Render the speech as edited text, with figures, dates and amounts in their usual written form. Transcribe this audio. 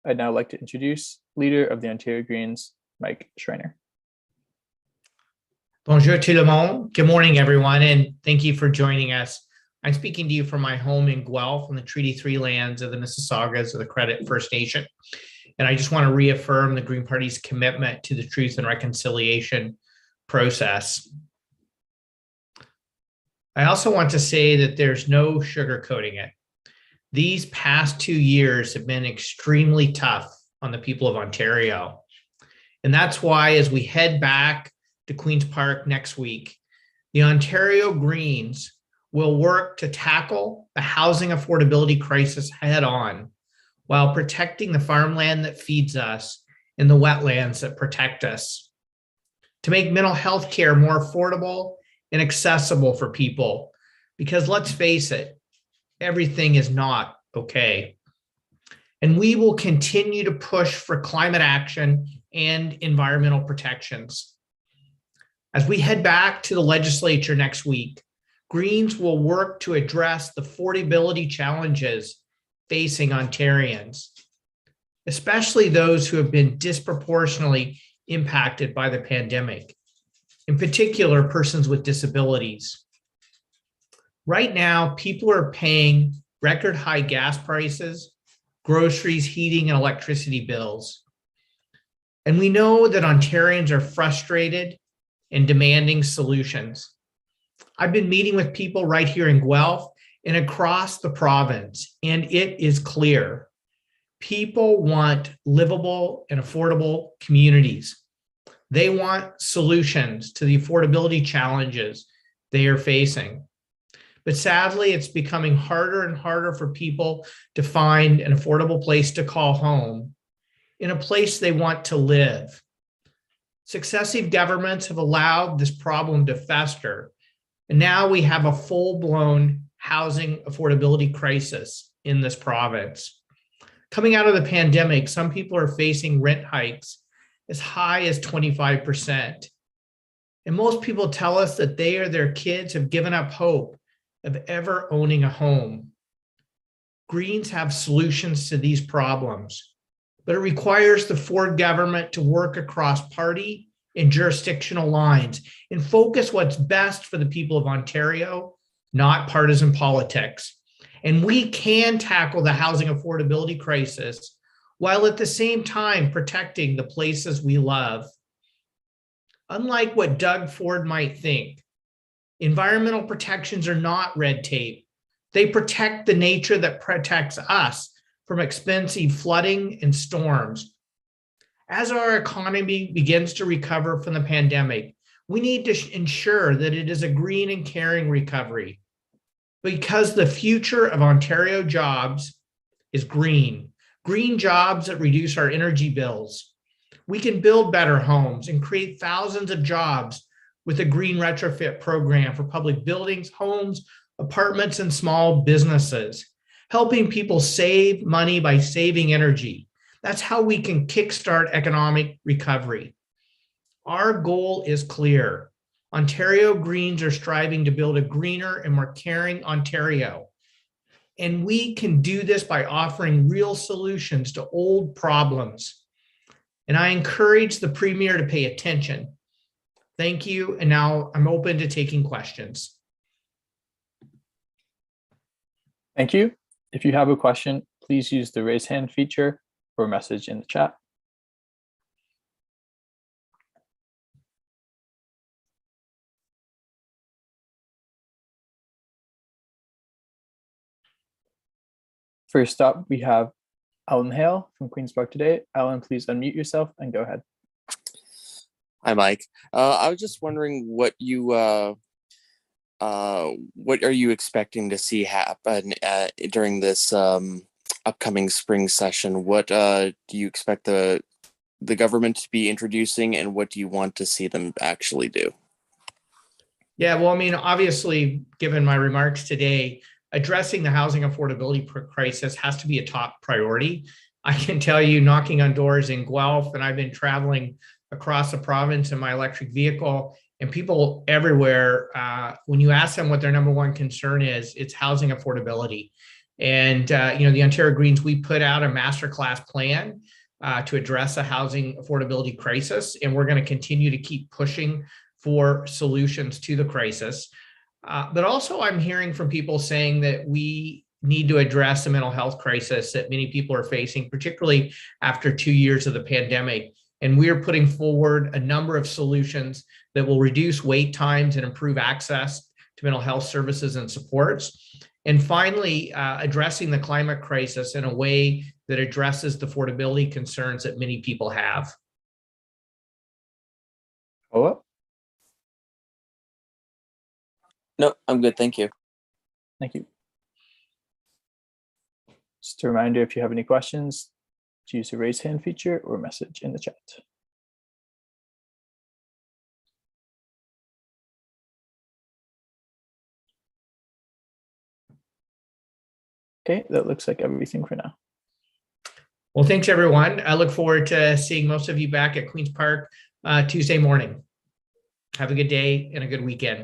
I'd now like to introduce Leader of the Ontario Greens, Mike Schreiner. Bonjour tout le monde. Good morning, everyone, and thank you for joining us. I'm speaking to you from my home in Guelph on the Treaty 3 lands of the Mississaugas of the Credit First Nation. And I just want to reaffirm the Green Party's commitment to the truth and reconciliation process. I also want to say that there's no sugarcoating it. These past 2 years have been extremely tough on the people of Ontario. And that's why, as we head back to Queen's Park next week, the Ontario Greens will work to tackle the housing affordability crisis head on while protecting the farmland that feeds us and the wetlands that protect us. To make mental health care more affordable and accessible for people, because let's face it, everything is not okay. And we will continue to push for climate action and environmental protections. As we head back to the legislature next week, Greens will work to address the affordability challenges facing Ontarians, especially those who have been disproportionately impacted by the pandemic, in particular, persons with disabilities. Right now, people are paying record high gas prices, groceries, heating, and electricity bills. And we know that Ontarians are frustrated and demanding solutions. I've been meeting with people right here in Guelph and across the province, and it is clear. People want livable and affordable communities. They want solutions to the affordability challenges they are facing. But sadly, it's becoming harder and harder for people to find an affordable place to call home, in a place they want to live. Successive governments have allowed this problem to fester, and now we have a full-blown housing affordability crisis in this province. Coming out of the pandemic, some people are facing rent hikes as high as 25%. And most people tell us that they or their kids have given up hope of ever owning a home. Greens have solutions to these problems, but it requires the Ford government to work across party and jurisdictional lines and focus what's best for the people of Ontario, not partisan politics. And we can tackle the housing affordability crisis while at the same time protecting the places we love. Unlike what Doug Ford might think, environmental protections are not red tape. They protect the nature that protects us from expensive flooding and storms. As our economy begins to recover from the pandemic, we need to ensure that it is a green and caring recovery, because the future of Ontario jobs is green. Green jobs that reduce our energy bills. We can build better homes and create thousands of jobs with a green retrofit program for public buildings, homes, apartments, and small businesses, helping people save money by saving energy. That's how we can kickstart economic recovery. Our goal is clear. Ontario Greens are striving to build a greener and more caring Ontario. And we can do this by offering real solutions to old problems. And I encourage the Premier to pay attention. Thank you. And now I'm open to taking questions. Thank you. If you have a question, please use the raise hand feature or message in the chat. First up, we have Alan Hale from Queen's Park Today. Alan, please unmute yourself and go ahead. Hi, Mike. I was just wondering what are you expecting to see happen during this upcoming spring session? What do you expect the government to be introducing, and what do you want to see them actually do? Yeah, well, I mean, obviously, given my remarks today, addressing the housing affordability crisis has to be a top priority. I can tell you, knocking on doors in Guelph, and I've been traveling across the province in my electric vehicle, and people everywhere, when you ask them what their number one concern is, it's housing affordability. And, the Ontario Greens, we put out a masterclass plan to address a housing affordability crisis, and we're going to continue to keep pushing for solutions to the crisis. But also I'm hearing from people saying that we need to address the mental health crisis that many people are facing, particularly after 2 years of the pandemic. And we're putting forward a number of solutions that will reduce wait times and improve access to mental health services and supports. And finally, addressing the climate crisis in a way that addresses the affordability concerns that many people have. Follow-up? No, I'm good. Thank you. Thank you. Just a reminder, if you have any questions, use the raise hand feature or message in the chat. Okay, that looks like everything for now. Well, thanks, everyone. I look forward to seeing most of you back at Queen's Park Tuesday morning. Have a good day and a good weekend.